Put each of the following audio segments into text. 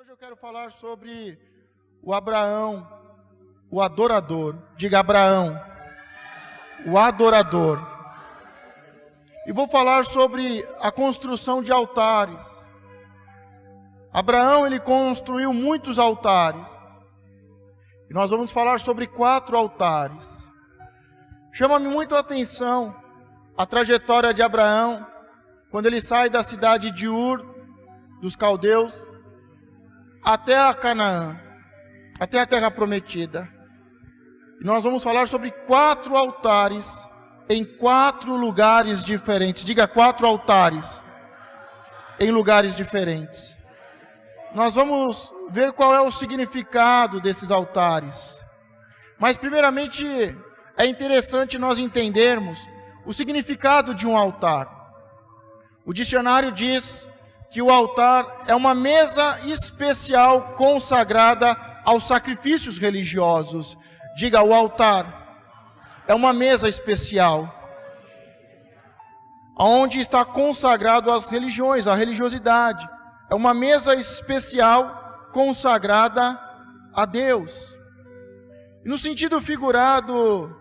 Hoje eu quero falar sobre o Abraão, o adorador. Diga Abraão, o adorador. E vou falar sobre a construção de altares. Abraão, ele construiu muitos altares. E nós vamos falar sobre 4 altares. Chama-me muito a atenção a trajetória de Abraão, quando ele sai da cidade de Ur, dos caldeus, até a Canaã, até a terra prometida. E nós vamos falar sobre 4 altares, em 4 lugares diferentes. Diga 4 altares, em lugares diferentes. Nós vamos ver qual é o significado desses altares. Mas primeiramente, é interessante nós entendermos o significado de um altar. O dicionário diz que o altar é uma mesa especial consagrada aos sacrifícios religiosos. Diga, o altar é uma mesa especial, onde está consagrado às religiões, à religiosidade. É uma mesa especial consagrada a Deus. E no sentido figurado,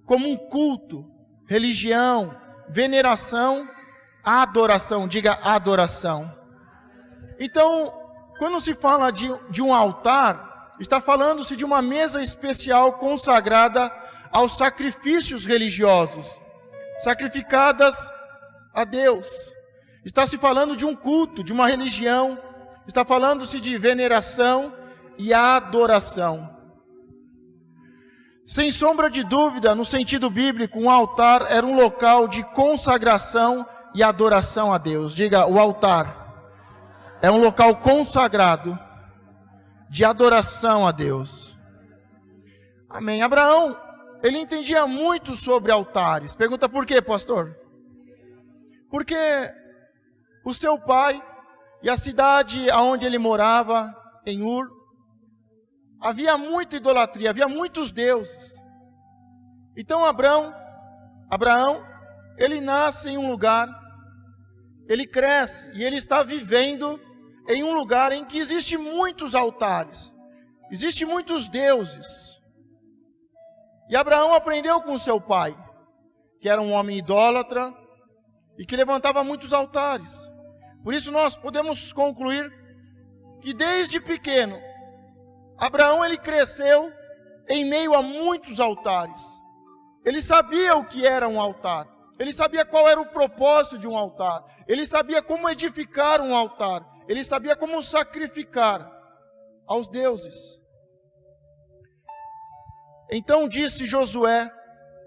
como um culto, religião, veneração, adoração. Diga adoração. Então, quando se fala de um altar, está falando-se de uma mesa especial consagrada aos sacrifícios religiosos, sacrificadas a Deus. Está se falando de um culto, de uma religião, está falando-se de veneração e adoração. Sem sombra de dúvida, no sentido bíblico, um altar era um local de consagração e adoração a Deus. Diga, o altar é um local consagrado de adoração a Deus. Amém. Abraão, ele entendia muito sobre altares. Pergunta por quê, pastor? Porque o seu pai e a cidade onde ele morava, em Ur, havia muita idolatria, havia muitos deuses. Então Abraão, ele nasce em um lugar, ele cresce e ele está vivendo em um lugar em que existe muitos altares, existe muitos deuses. E Abraão aprendeu com seu pai, que era um homem idólatra e que levantava muitos altares. Por isso nós podemos concluir que desde pequeno, Abraão, ele cresceu em meio a muitos altares. Ele sabia o que era um altar. Ele sabia qual era o propósito de um altar. Ele sabia como edificar um altar. Ele sabia como sacrificar aos deuses. Então disse Josué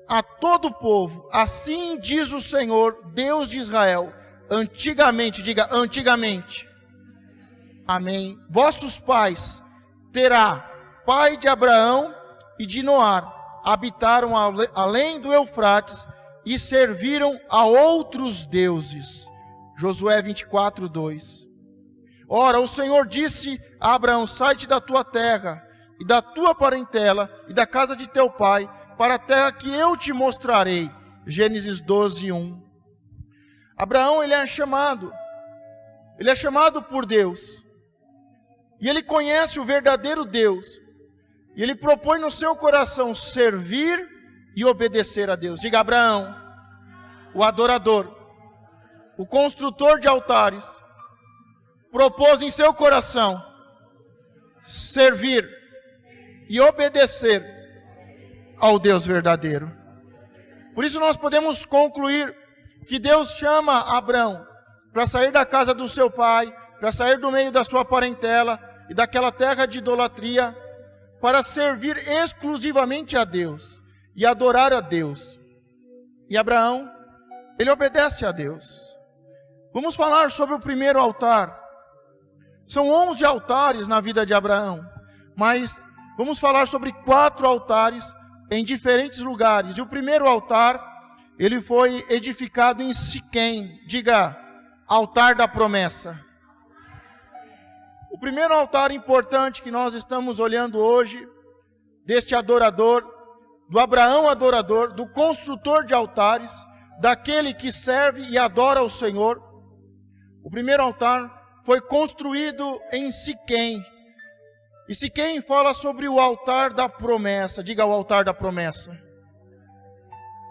a todo o povo: assim diz o Senhor, Deus de Israel, antigamente, diga antigamente, amém, vossos pais, Terá, pai de Abraão e de Noar, habitaram além do Eufrates e serviram a outros deuses. Josué 24, 2. Ora, o Senhor disse a Abraão: sai-te da tua terra e da tua parentela e da casa de teu pai, para a terra que eu te mostrarei. Gênesis 12, 1. Abraão, ele é chamado por Deus. E ele conhece o verdadeiro Deus. E ele propõe no seu coração servir e obedecer a Deus. Diga Abraão, o adorador, o construtor de altares, propôs em seu coração servir e obedecer ao Deus verdadeiro. Por isso nós podemos concluir que Deus chama Abraão para sair da casa do seu pai, para sair do meio da sua parentela e daquela terra de idolatria, para servir exclusivamente a Deus e adorar a Deus. E Abraão, ele obedece a Deus. Vamos falar sobre o primeiro altar. São 11 altares na vida de Abraão, mas vamos falar sobre 4 altares em diferentes lugares. E o primeiro altar, ele foi edificado em Siquém. Diga, altar da promessa. O primeiro altar importante que nós estamos olhando hoje, deste adorador, do Abraão adorador, do construtor de altares, daquele que serve e adora o Senhor. O primeiro altar foi construído em Siquém. E Siquém fala sobre o altar da promessa. Diga, o altar da promessa.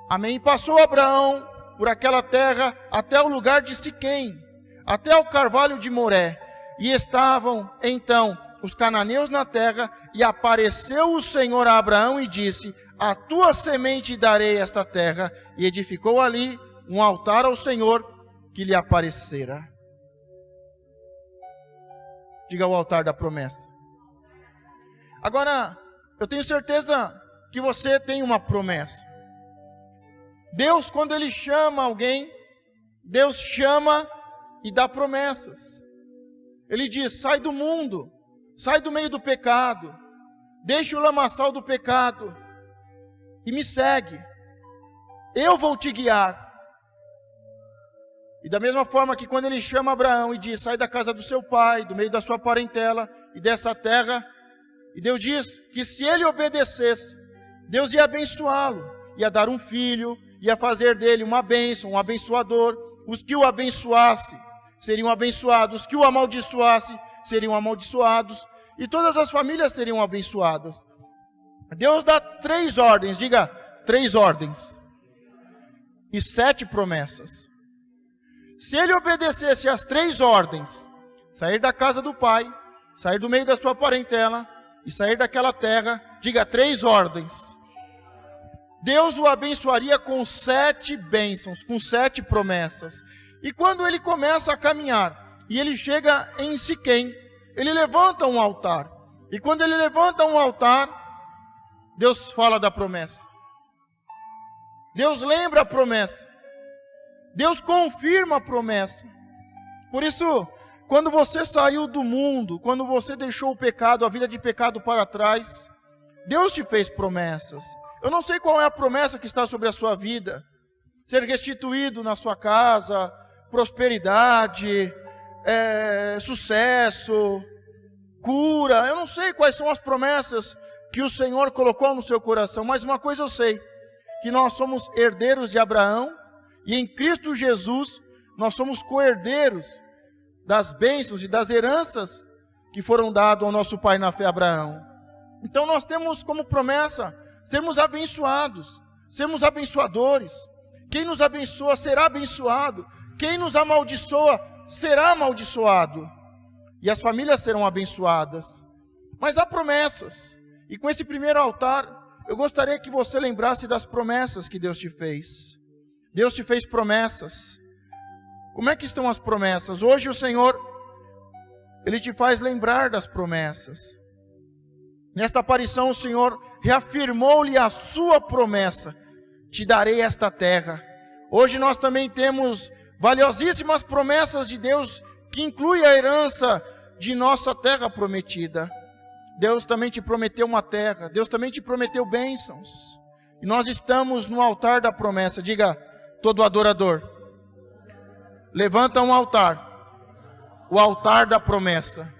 Amém. Passou Abraão por aquela terra até o lugar de Siquém, até o carvalho de Moré. E estavam então os cananeus na terra, e apareceu o Senhor a Abraão e disse: a tua semente darei esta terra. E edificou ali um altar ao Senhor que lhe aparecera. Diga, o altar da promessa. Agora, eu tenho certeza que você tem uma promessa. Deus, quando Ele chama alguém, Deus chama e dá promessas. Ele diz: sai do mundo, sai do meio do pecado, deixa o lamaçal do pecado e me segue. Eu vou te guiar. E da mesma forma que quando Ele chama Abraão e diz: sai da casa do seu pai, do meio da sua parentela e dessa terra, e Deus diz que se ele obedecesse, Deus ia abençoá-lo, ia dar um filho, ia fazer dele uma bênção, um abençoador. Os que o abençoasse seriam abençoados, os que o amaldiçoasse seriam amaldiçoados, e todas as famílias seriam abençoadas. Deus dá 3 ordens, diga, 3 ordens, e 7 promessas. Se ele obedecesse às 3 ordens, sair da casa do pai, sair do meio da sua parentela, e sair daquela terra, diga, 3 ordens, Deus o abençoaria com 7 bênçãos, com 7 promessas. E quando ele começa a caminhar, e ele chega em Siquém, ele levanta um altar. E quando ele levanta um altar, Deus fala da promessa. Deus lembra a promessa. Deus confirma a promessa. Por isso, quando você saiu do mundo, quando você deixou o pecado, a vida de pecado para trás, Deus te fez promessas. Eu não sei qual é a promessa que está sobre a sua vida. Ser restituído na sua casa, prosperidade, sucesso, cura. Eu não sei quais são as promessas que o Senhor colocou no seu coração, mas uma coisa eu sei, que nós somos herdeiros de Abraão, e em Cristo Jesus nós somos co-herdeiros das bênçãos e das heranças que foram dadas ao nosso pai na fé, Abraão. Então nós temos como promessa sermos abençoados, sermos abençoadores. Quem nos abençoa será abençoado, quem nos amaldiçoa será amaldiçoado, e as famílias serão abençoadas. Mas há promessas, e com esse primeiro altar, eu gostaria que você lembrasse das promessas que Deus te fez. Deus te fez promessas. Como é que estão as promessas? Hoje o Senhor, Ele te faz lembrar das promessas. Nesta aparição o Senhor reafirmou-lhe a sua promessa: te darei esta terra. Hoje nós também temos valiosíssimas promessas de Deus, que inclui a herança de nossa terra prometida. Deus também te prometeu uma terra, Deus também te prometeu bênçãos. E nós estamos no altar da promessa. Diga, todo adorador, levanta um altar, o altar da promessa.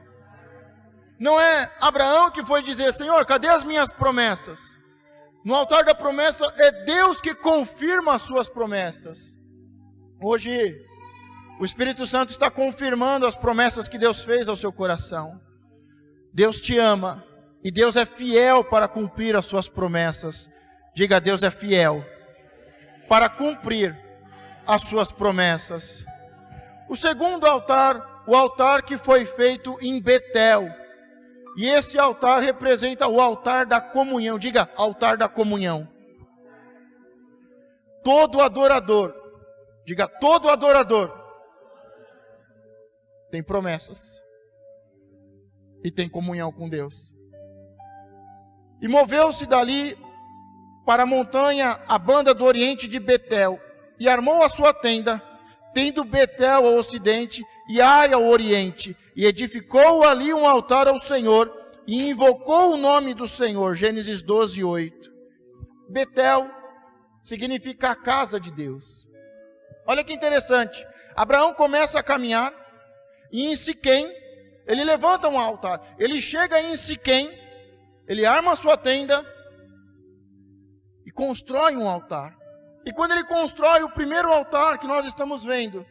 Não é Abraão que foi dizer: Senhor, cadê as minhas promessas? No altar da promessa é Deus que confirma as suas promessas. Hoje o Espírito Santo está confirmando as promessas que Deus fez ao seu coração. Deus te ama e Deus é fiel para cumprir as suas promessas. Diga, Deus é fiel para cumprir as suas promessas. O segundo altar, o altar que foi feito em Betel. E esse altar representa o altar da comunhão. Diga, altar da comunhão. Todo adorador, diga, todo adorador tem promessas e tem comunhão com Deus. E moveu-se dali para a montanha, a banda do oriente de Betel, e armou a sua tenda, tendo Betel ao ocidente e Ai ao oriente, e edificou ali um altar ao Senhor, e invocou o nome do Senhor. Gênesis 12, 8. Betel significa a casa de Deus. Olha que interessante, Abraão começa a caminhar, e em Siquém, ele levanta um altar. Ele chega em Siquém, ele arma a sua tenda, e constrói um altar. E quando ele constrói o primeiro altar que nós estamos vendo,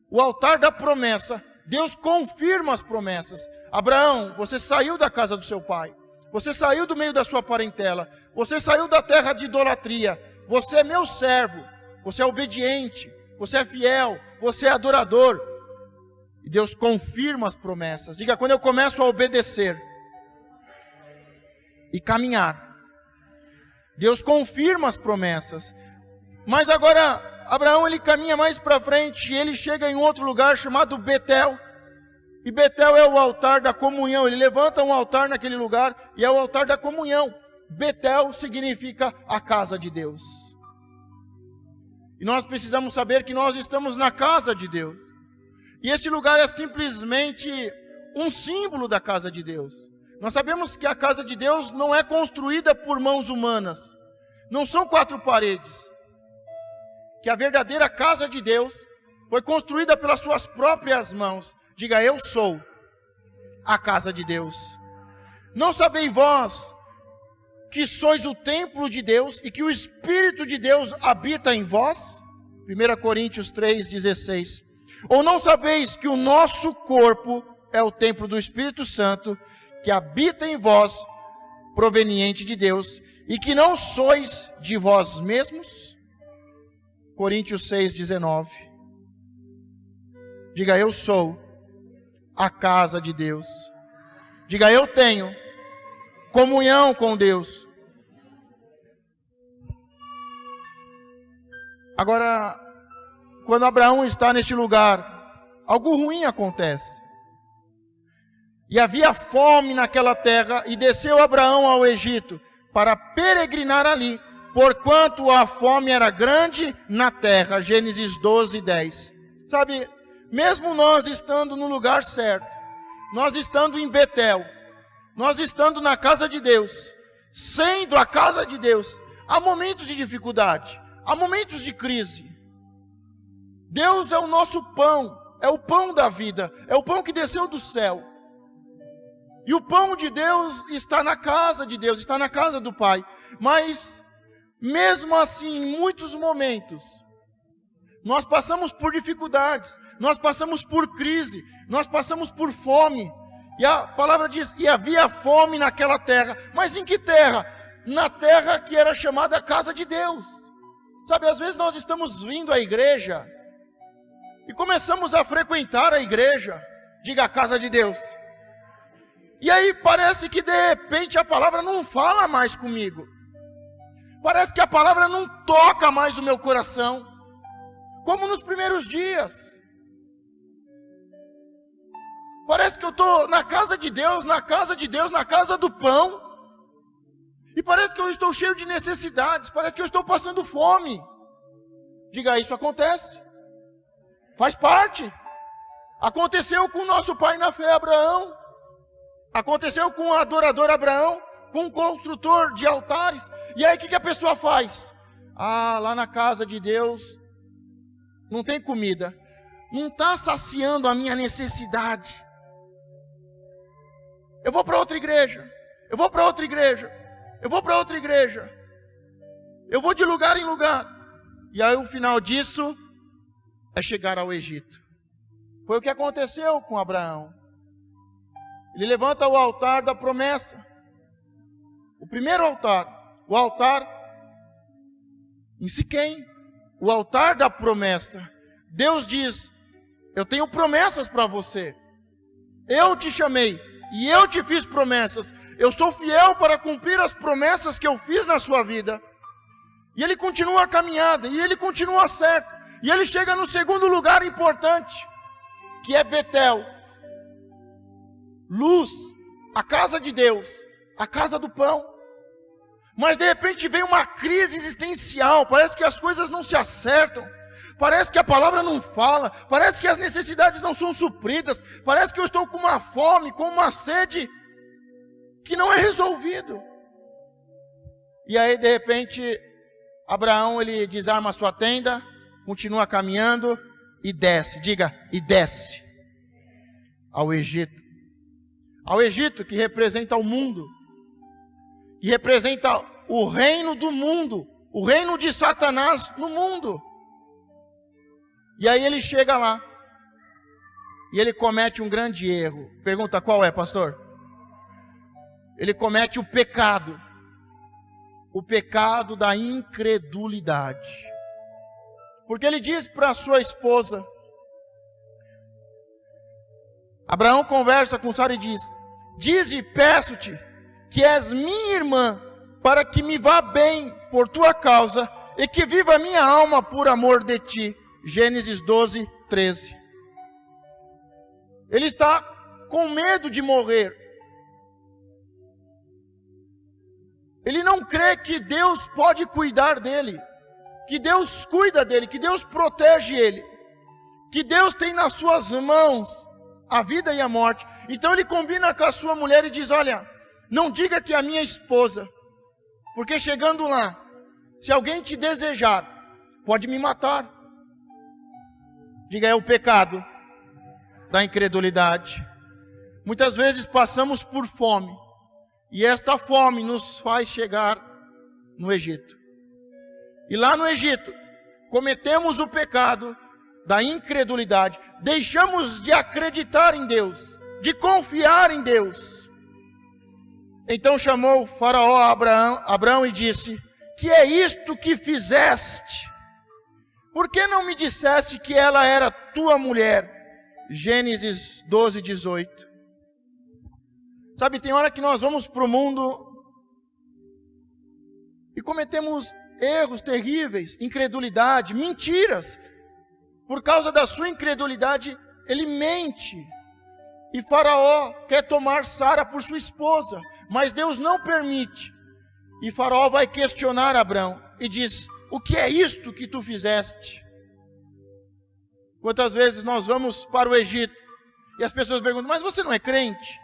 o altar da promessa, Deus confirma as promessas. Abraão, você saiu da casa do seu pai. Você saiu do meio da sua parentela. Você saiu da terra de idolatria. Você é meu servo. Você é obediente. Você é fiel. Você é adorador. E Deus confirma as promessas. Diga, quando eu começo a obedecer e caminhar, Deus confirma as promessas. Mas agora, Abraão, ele caminha mais para frente e ele chega em outro lugar chamado Betel. E Betel é o altar da comunhão. Ele levanta um altar naquele lugar e é o altar da comunhão. Betel significa a casa de Deus. E nós precisamos saber que nós estamos na casa de Deus. E este lugar é simplesmente um símbolo da casa de Deus. Nós sabemos que a casa de Deus não é construída por mãos humanas. Não são 4 paredes. Que a verdadeira casa de Deus foi construída pelas suas próprias mãos. Diga, eu sou a casa de Deus. Não sabeis vós que sois o templo de Deus e que o Espírito de Deus habita em vós? 1 Coríntios 3,16. Ou não sabeis que o nosso corpo é o templo do Espírito Santo, que habita em vós, proveniente de Deus, e que não sois de vós mesmos? Coríntios 6,19. Diga, eu sou a casa de Deus. Diga, eu tenho comunhão com Deus. Agora, quando Abraão está neste lugar, algo ruim acontece. E havia fome naquela terra, e desceu Abraão ao Egito para peregrinar ali, porquanto a fome era grande na terra. Gênesis 12:10. Sabe, mesmo nós estando no lugar certo, nós estando em Betel, nós estando na casa de Deus, sendo a casa de Deus, há momentos de dificuldade, há momentos de crise. Deus é o nosso pão, é o pão da vida, é o pão que desceu do céu. E o pão de Deus está na casa de Deus, está na casa do Pai. Mas, mesmo assim, em muitos momentos, nós passamos por dificuldades, nós passamos por crise, nós passamos por fome. E a palavra diz, e havia fome naquela terra. Mas em que terra? Na terra que era chamada casa de Deus. Sabe, às vezes nós estamos vindo à igreja e começamos a frequentar a igreja, diga, a casa de Deus. E aí parece que de repente a palavra não fala mais comigo. Parece que a palavra não toca mais o meu coração, como nos primeiros dias. Parece que eu estou na casa de Deus, na casa de Deus, na casa do pão. E parece que eu estou cheio de necessidades, parece que eu estou passando fome. Diga, isso acontece. Faz parte. Aconteceu com o nosso pai na fé, Abraão. Aconteceu com o adorador Abraão, com o construtor de altares. E aí o que a pessoa faz? Ah, lá na casa de Deus não tem comida. Não está saciando a minha necessidade. Eu vou para outra igreja. Eu vou para outra igreja. Eu vou para outra igreja. Eu vou de lugar em lugar. E aí o final disso é chegar ao Egito. Foi o que aconteceu com Abraão. Ele levanta o altar da promessa. O primeiro altar. O altar em Siquém. O altar da promessa. Deus diz, eu tenho promessas para você. Eu te chamei e eu te fiz promessas. Eu sou fiel para cumprir as promessas que eu fiz na sua vida. E ele continua a caminhada, e ele continua certo. E ele chega no segundo lugar importante, que é Betel. Luz, a casa de Deus, a casa do pão. Mas de repente vem uma crise existencial, parece que as coisas não se acertam. Parece que a palavra não fala, parece que as necessidades não são supridas, parece que eu estou com uma fome, com uma sede que não é resolvido. E aí de repente Abraão, ele desarma a sua tenda, continua caminhando e desce, diga, e desce ao Egito. Ao Egito, que representa o mundo, que representa o reino do mundo, o reino de Satanás no mundo. E aí ele chega lá. e ele comete um grande erro. Pergunta, qual é, pastor? Ele comete o pecado da incredulidade. Porque ele diz para sua esposa, Abraão conversa com Sara e diz: dize, peço-te, que és minha irmã, para que me vá bem por tua causa, e que viva a minha alma por amor de ti. Gênesis 12, 13. Ele está com medo de morrer. Ele não crê que Deus pode cuidar dele, que Deus cuida dele, que Deus protege ele, que Deus tem nas suas mãos a vida e a morte. Então ele combina com a sua mulher e diz: olha, não diga que é a minha esposa, porque chegando lá, se alguém te desejar, pode me matar. Diga, é o pecado da incredulidade. Muitas vezes passamos por fome, e esta fome nos faz chegar no Egito. E lá no Egito, cometemos o pecado da incredulidade. Deixamos de acreditar em Deus, de confiar em Deus. Então chamou o faraó a Abraão e disse: que é isto que fizeste? Por que não me disseste que ela era tua mulher? Gênesis 12, 18. Sabe, tem hora que nós vamos para o mundo e cometemos erros terríveis, incredulidade, mentiras. Por causa da sua incredulidade, ele mente. E Faraó quer tomar Sara por sua esposa, mas Deus não permite. E Faraó vai questionar Abraão e diz: o que é isto que tu fizeste? Quantas vezes nós vamos para o Egito e as pessoas perguntam: mas você não é crente?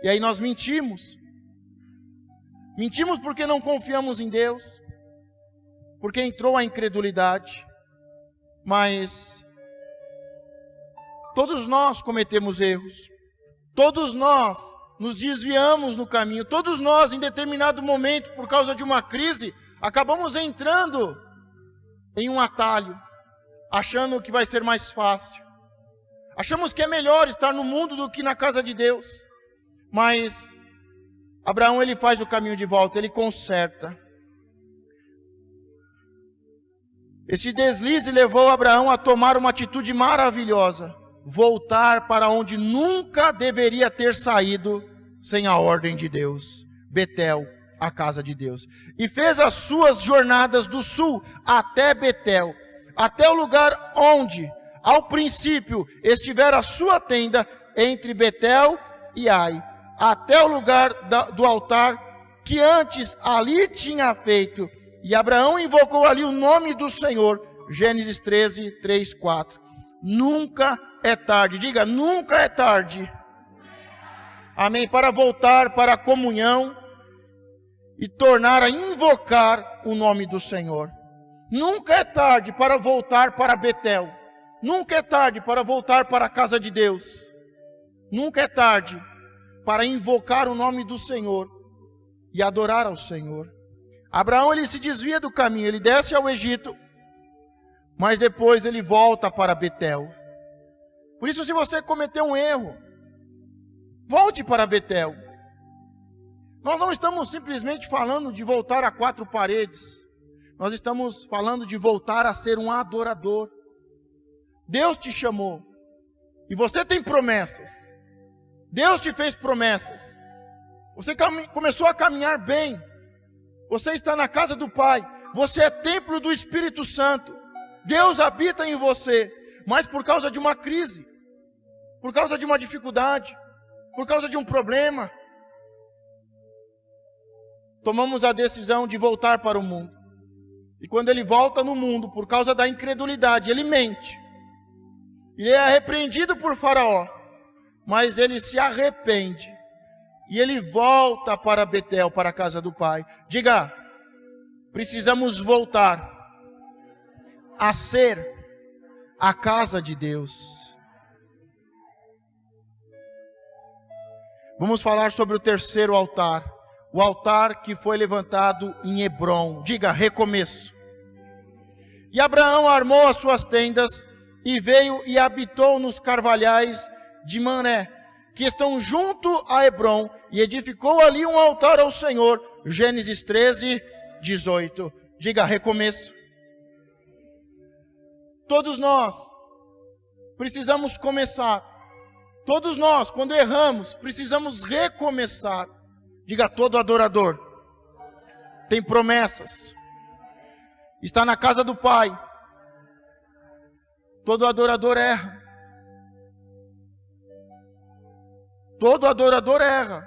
E aí nós mentimos. Mentimos porque não confiamos em Deus, porque entrou a incredulidade. Mas todos nós cometemos erros, todos nós nos desviamos no caminho, todos nós em determinado momento, por causa de uma crise, acabamos entrando em um atalho, achando que vai ser mais fácil. Achamos que é melhor estar no mundo do que na casa de Deus. Mas Abraão, ele faz o caminho de volta, ele conserta. Esse deslize levou Abraão a tomar uma atitude maravilhosa: voltar para onde nunca deveria ter saído sem a ordem de Deus, Betel, a casa de Deus. E fez as suas jornadas do sul até Betel, até o lugar onde, ao princípio, estivera a sua tenda, entre Betel e Ai, até o lugar do altar que antes ali tinha feito. E Abraão invocou ali o nome do Senhor. Gênesis 13, 3, 4. Nunca é tarde. Diga, nunca é tarde. Amém. Para voltar para a comunhão e tornar a invocar o nome do Senhor. Nunca é tarde para voltar para Betel. Nunca é tarde para voltar para a casa de Deus. Nunca é tarde para invocar o nome do Senhor e adorar ao Senhor. Abraão, ele se desvia do caminho, ele desce ao Egito, mas depois ele volta para Betel. Por isso, se você cometeu um erro, volte para Betel. Nós não estamos simplesmente falando de voltar a quatro paredes, nós estamos falando de voltar a ser um adorador. Deus te chamou, e você tem promessas. Deus te fez promessas. Você começou a caminhar bem. Você está na casa do Pai. Você é templo do Espírito Santo. Deus habita em você. Mas por causa de uma crise, por causa de uma dificuldade, por causa de um problema, tomamos a decisão de voltar para o mundo. E quando ele volta no mundo, por causa da incredulidade, ele mente. Ele é repreendido por Faraó, mas ele se arrepende. E ele volta para Betel, para a casa do Pai. Diga, precisamos voltar a ser a casa de Deus. Vamos falar sobre o terceiro altar. O altar que foi levantado em Hebrom. Diga, recomeço. E Abraão armou as suas tendas e veio e habitou nos carvalhais de Manré, que estão junto a Hebrom, e edificou ali um altar ao Senhor. Gênesis 13, 18. Diga, recomeço. Todos nós precisamos começar. Todos nós, quando erramos, precisamos recomeçar. Diga, todo adorador tem promessas. Está na casa do Pai. Todo adorador erra. Todo adorador erra.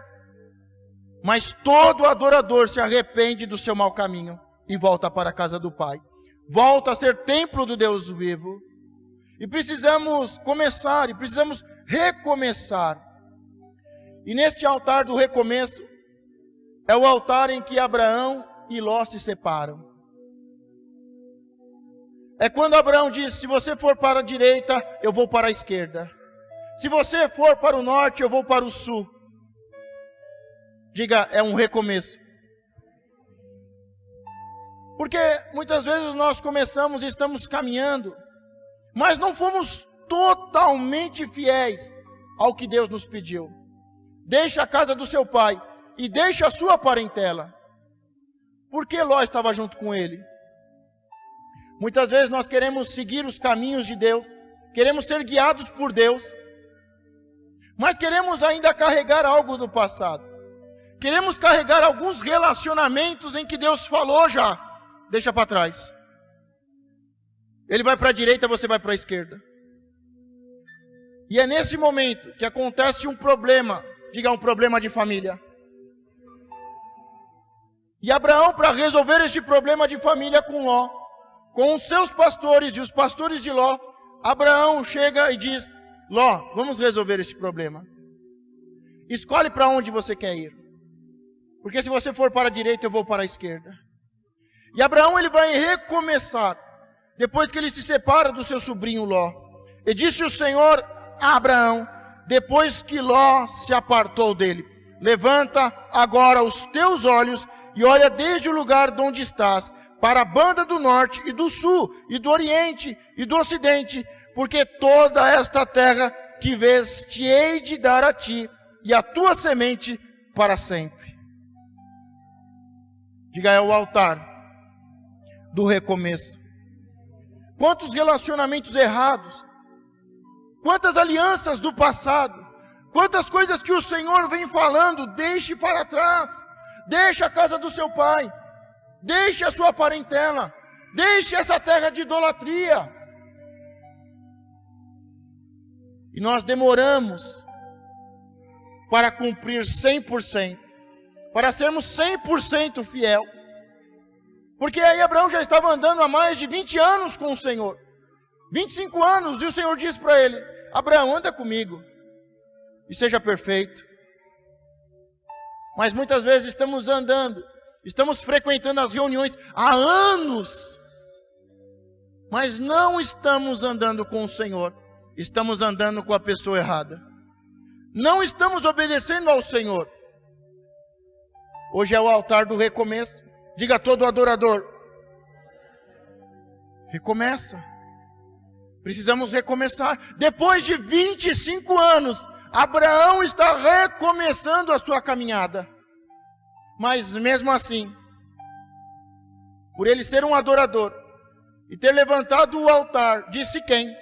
Mas todo adorador se arrepende do seu mau caminho e volta para a casa do Pai. Volta a ser templo do Deus vivo. E precisamos começar, e precisamos recomeçar. E neste altar do recomeço, é o altar em que Abraão e Ló se separam. É quando Abraão diz, se você for para a direita, eu vou para a esquerda. Se você for para o norte, eu vou para o sul. Diga, é um recomeço. Porque muitas vezes nós começamos e estamos caminhando, mas não fomos totalmente fiéis ao que Deus nos pediu. Deixa a casa do seu pai e deixa a sua parentela. Por que Ló estava junto com ele? Muitas vezes nós queremos seguir os caminhos de Deus, queremos ser guiados por Deus, mas queremos ainda carregar algo do passado. Queremos carregar alguns relacionamentos em que Deus falou já. Deixa para trás. Ele vai para a direita, você vai para a esquerda. E é nesse momento que acontece um problema. Diga, um problema de família. E Abraão, para resolver este problema de família com Ló, com os seus pastores e os pastores de Ló, Abraão chega e diz, Ló, vamos resolver este problema. Escolhe para onde você quer ir. Porque se você for para a direita, eu vou para a esquerda. E Abraão, ele vai recomeçar, depois que ele se separa do seu sobrinho Ló. E disse o Senhor a Abraão, depois que Ló se apartou dele, levanta agora os teus olhos e olha desde o lugar de onde estás, para a banda do norte e do sul, e do oriente e do ocidente, porque toda esta terra que vês te hei de dar a ti e a tua semente para sempre. Diga, é o altar do recomeço. Quantos relacionamentos errados, quantas alianças do passado, quantas coisas que o Senhor vem falando, deixe para trás, deixe a casa do seu pai, deixe a sua parentela, deixe essa terra de idolatria. E nós demoramos para cumprir 100%, para sermos 100% fiel. Porque aí Abraão já estava andando há mais de 20 anos com o Senhor. 25 anos, e o Senhor disse para ele, Abraão, anda comigo e seja perfeito. Mas muitas vezes estamos andando, estamos frequentando as reuniões há anos, mas não estamos andando com o Senhor, estamos andando com a pessoa errada. Não estamos obedecendo ao Senhor. Hoje é o altar do recomeço. Diga, todo adorador, recomeça. Precisamos recomeçar. Depois de 25 anos, Abraão está recomeçando a sua caminhada. Mas mesmo assim, por ele ser um adorador e ter levantado o altar de Siquém,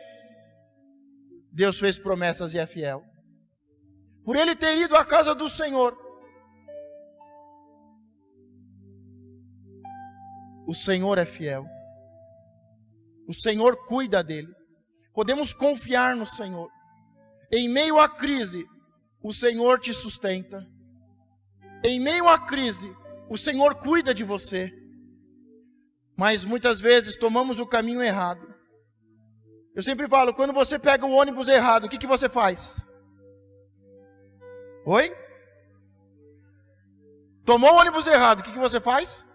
Deus fez promessas e é fiel. Por ele ter ido à casa do Senhor, o Senhor é fiel. O Senhor cuida dele. Podemos confiar no Senhor. Em meio à crise, o Senhor te sustenta. Em meio à crise, o Senhor cuida de você. Mas muitas vezes tomamos o caminho errado. Eu sempre falo, quando você pega o ônibus errado, o que você faz? Oi? Tomou o ônibus errado, o que você faz?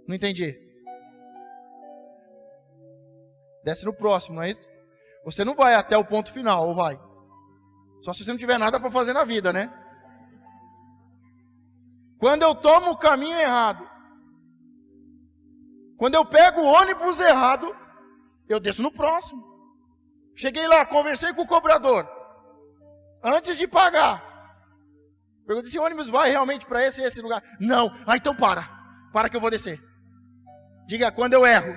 Não entendi. Desce no próximo, não é isso? Você não vai até o ponto final, ou vai? Só se você não tiver nada para fazer na vida, né? Quando eu tomo o caminho errado, quando eu pego o ônibus errado, eu desço no próximo. Cheguei lá, conversei com o cobrador. Antes de pagar. Perguntei se o ônibus vai realmente para esse lugar. Não. Ah, então para. Para que eu vou descer. Diga, quando eu erro,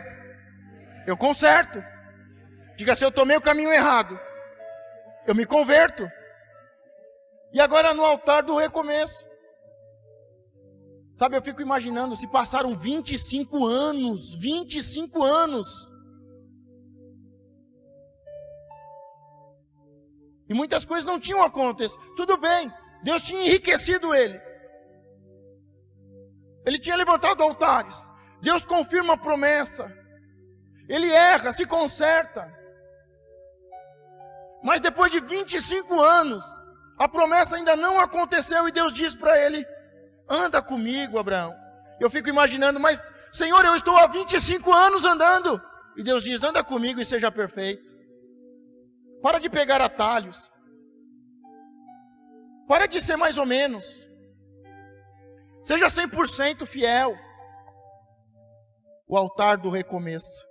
eu conserto. Diga, se eu tomei o caminho errado, eu me converto. E agora no altar do recomeço. Sabe, eu fico imaginando, se passaram 25 anos. 25 anos. E muitas coisas não tinham acontecido. Tudo bem, Deus tinha enriquecido ele. Ele tinha levantado altares. Deus confirma a promessa. Ele erra, se conserta. Mas depois de 25 anos, a promessa ainda não aconteceu e Deus diz para ele: anda comigo, Abraão. Eu fico imaginando, mas Senhor, eu estou há 25 anos andando. E Deus diz: anda comigo e seja perfeito. Para de pegar atalhos. Para de ser mais ou menos. Seja 100% fiel. O altar do recomeço.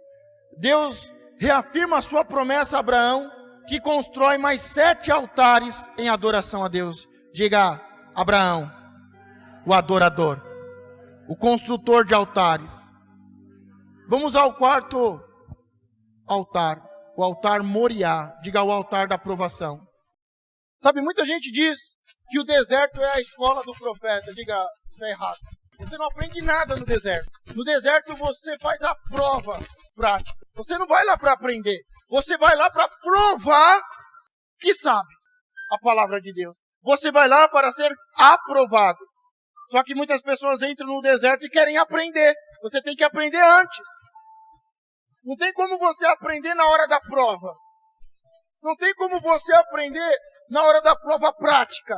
Deus reafirma a sua promessa a Abraão, que constrói mais 7 altares em adoração a Deus. Diga, Abraão, o adorador, o construtor de altares. Vamos ao quarto altar. O altar Moriá, diga, o altar da aprovação. Sabe, muita gente diz que o deserto é a escola do profeta. Diga, isso é errado. Você não aprende nada no deserto. No deserto você faz a prova prática. Você não vai lá para aprender. Você vai lá para provar que sabe a palavra de Deus. Você vai lá para ser aprovado. Só que muitas pessoas entram no deserto e querem aprender. Você tem que aprender antes. Não tem como você aprender na hora da prova. Não tem como você aprender na hora da prova prática.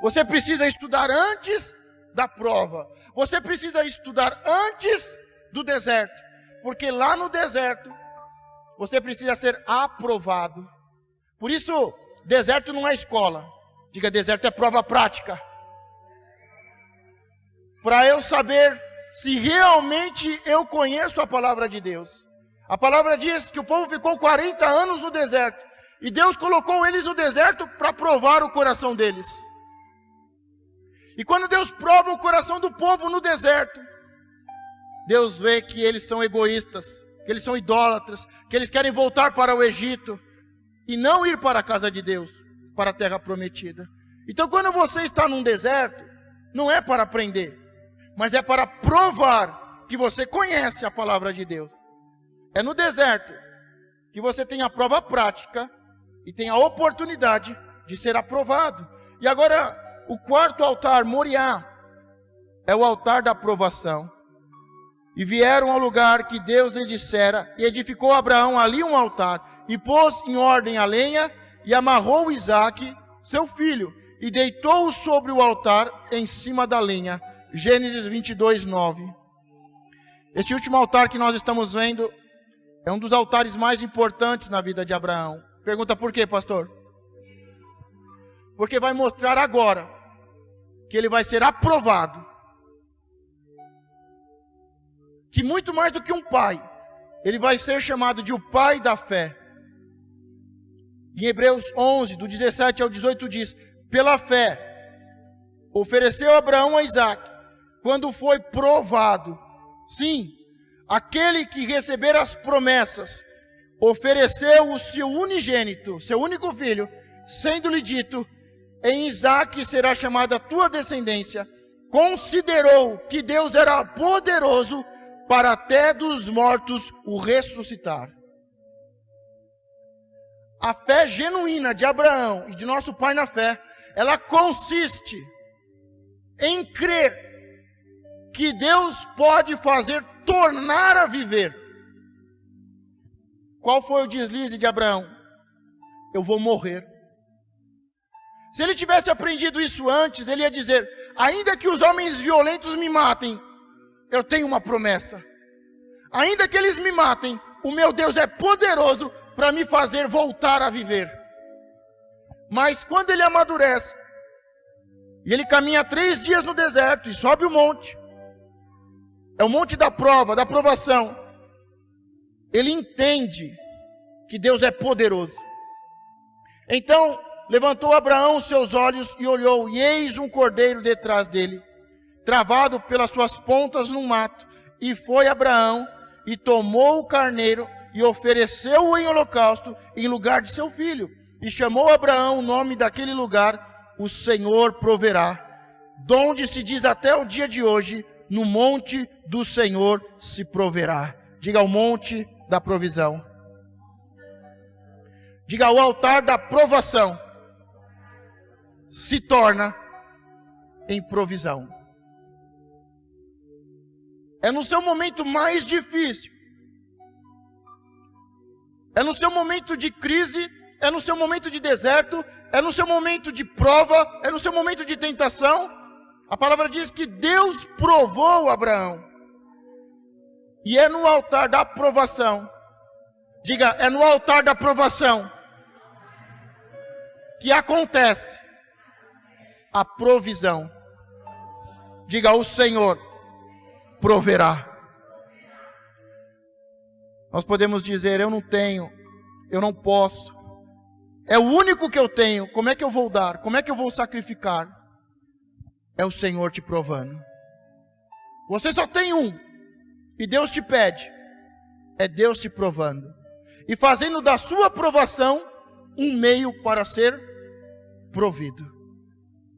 Você precisa estudar antes da prova. Você precisa estudar antes do deserto. Porque lá no deserto, você precisa ser aprovado. Por isso, deserto não é escola. Diga, deserto é prova prática. Para eu saber se realmente eu conheço a palavra de Deus. A palavra diz que o povo ficou 40 anos no deserto. E Deus colocou eles no deserto para provar o coração deles. E quando Deus prova o coração do povo no deserto, Deus vê que eles são egoístas, que eles são idólatras, que eles querem voltar para o Egito e não ir para a casa de Deus, para a terra prometida. Então quando você está num deserto, não é para aprender, mas é para provar que você conhece a palavra de Deus. É no deserto que você tem a prova prática e tem a oportunidade de ser aprovado. E agora, o quarto altar, Moriá, é o altar da aprovação. E vieram ao lugar que Deus lhe dissera, e edificou Abraão ali um altar, e pôs em ordem a lenha, e amarrou Isaque, seu filho, e deitou-o sobre o altar em cima da lenha. Gênesis 22, 9. Este último altar que nós estamos vendo é um dos altares mais importantes na vida de Abraão. Pergunta por quê, pastor? Porque vai mostrar agora que ele vai ser aprovado. Que muito mais do que um pai, ele vai ser chamado de o pai da fé. Em Hebreus 11, do 17 ao 18 diz: pela fé, ofereceu Abraão a Isaque, quando foi provado. Sim, aquele que receber as promessas, ofereceu o seu unigênito, seu único filho, sendo-lhe dito: em Isaque será chamada a tua descendência. Considerou que Deus era poderoso para até dos mortos o ressuscitar. A fé genuína de Abraão e de nosso pai na fé, ela consiste em crer que Deus pode fazer tornar a viver. Qual foi o deslize de Abraão? Eu vou morrer. Se ele tivesse aprendido isso antes, ele ia dizer: ainda que os homens violentos me matem, eu tenho uma promessa. Ainda que eles me matem, o meu Deus é poderoso para me fazer voltar a viver. Mas quando ele amadurece, e ele caminha 3 dias no deserto e sobe o monte, é o monte da prova, da provação, ele entende que Deus é poderoso. Então levantou Abraão os seus olhos e olhou, e eis um cordeiro detrás dele, travado pelas suas pontas no mato. E foi Abraão e tomou o carneiro e ofereceu-o em holocausto em lugar de seu filho. E chamou Abraão o nome daquele lugar, o Senhor proverá. Donde se diz até o dia de hoje, no monte do Senhor se proverá. Diga, o monte da provisão. Diga, o altar da provação se torna em provisão. É no seu momento mais difícil, é no seu momento de crise, é no seu momento de deserto, é no seu momento de prova, é no seu momento de tentação. A palavra diz que Deus provou Abraão. E é no altar da provação. Diga, é no altar da provação que acontece a provisão. Diga, o Senhor proverá. Nós podemos dizer, eu não tenho, eu não posso, é o único que eu tenho, como é que eu vou dar? Como é que eu vou sacrificar? É o Senhor te provando. Você só tem um, e Deus te pede, é Deus te provando, e fazendo da sua provação um meio para ser provido.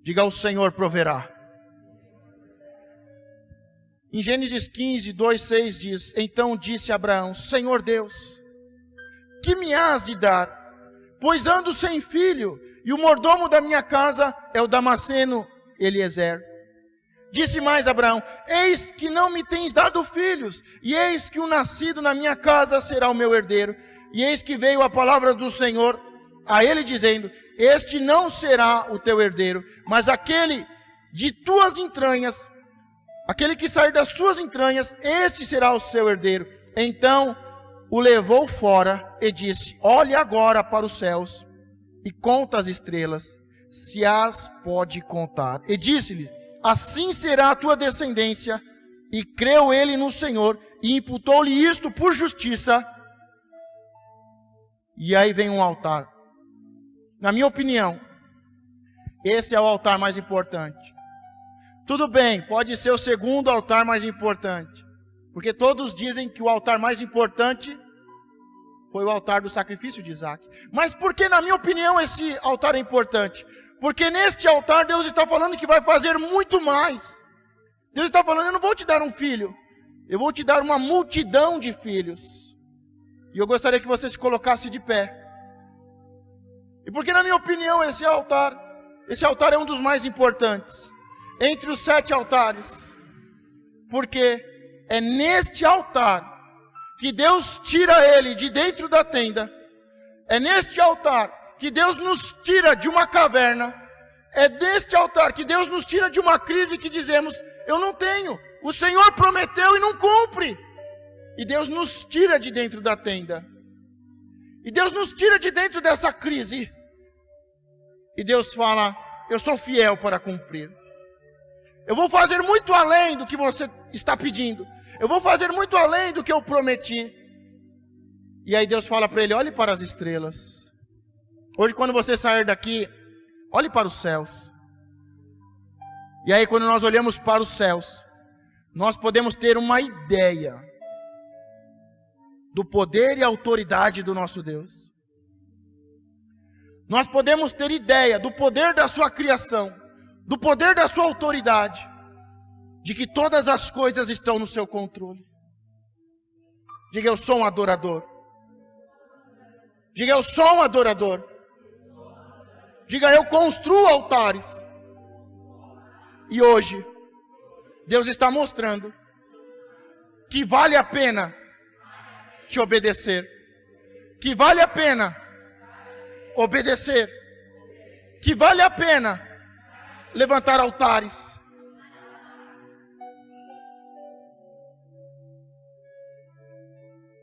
Diga, o Senhor proverá. Em Gênesis 15, 2, 6 diz, então disse Abraão, Senhor Deus, que me has de dar? Pois ando sem filho, e o mordomo da minha casa é o Damasceno Eliezer. Disse mais Abraão, eis que não me tens dado filhos, e eis que o nascido na minha casa será o meu herdeiro. E eis que veio a palavra do Senhor a ele dizendo, este não será o teu herdeiro, mas aquele de tuas entranhas, aquele que sair das suas entranhas, este será o seu herdeiro. Então o levou fora e disse, olhe agora para os céus e conta as estrelas, se as pode contar. E disse-lhe, assim será a tua descendência. E creu ele no Senhor e imputou-lhe isto por justiça. E aí vem um altar. Na minha opinião, esse é o altar mais importante. Tudo bem, pode ser o segundo altar mais importante, porque todos dizem que o altar mais importante foi o altar do sacrifício de Isaac. Mas por que, na minha opinião, esse altar é importante? Porque neste altar Deus está falando que vai fazer muito mais. Deus está falando, eu não vou te dar um filho, eu vou te dar uma multidão de filhos. E eu gostaria que você se colocasse de pé. E porque, na minha opinião, esse altar é um dos mais importantes entre os 7 altares, porque é neste altar que Deus tira ele de dentro da tenda, é neste altar que Deus nos tira de uma caverna, é neste altar que Deus nos tira de uma crise que dizemos, eu não tenho, o Senhor prometeu e não cumpre, e Deus nos tira de dentro da tenda, e Deus nos tira de dentro dessa crise, e Deus fala, eu sou fiel para cumprir. Eu vou fazer muito além do que você está pedindo. Eu vou fazer muito além do que eu prometi. E aí Deus fala para ele, olhe para as estrelas. Hoje quando você sair daqui, olhe para os céus. E aí quando nós olhamos para os céus, nós podemos ter uma ideia do poder e autoridade do nosso Deus. Nós podemos ter ideia do poder da sua criação, do poder da sua autoridade, de que todas as coisas estão no seu controle. Diga, eu sou um adorador. Diga, eu sou um adorador. Diga, eu construo altares. E hoje, Deus está mostrando que vale a pena te obedecer. Que vale a pena obedecer. Que vale a pena levantar altares.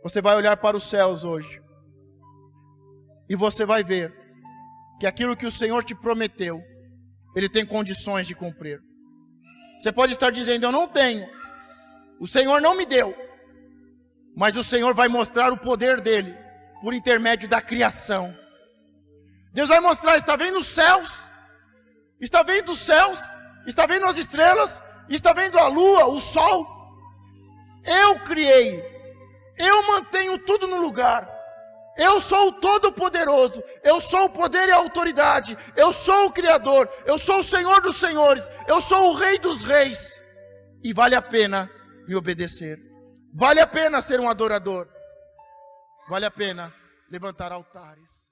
Você vai olhar para os céus hoje e você vai ver que aquilo que o Senhor te prometeu, Ele tem condições de cumprir. Você pode estar dizendo, eu não tenho, o Senhor não me deu, mas o Senhor vai mostrar o poder dEle por intermédio da criação. Deus vai mostrar, está vendo os céus? Está vendo os céus? Está vendo as estrelas? Está vendo a lua, o sol? Eu criei. Eu mantenho tudo no lugar. Eu sou o Todo-Poderoso. Eu sou o poder e a autoridade. Eu sou o Criador. Eu sou o Senhor dos Senhores. Eu sou o Rei dos Reis. E vale a pena me obedecer. Vale a pena ser um adorador. Vale a pena levantar altares.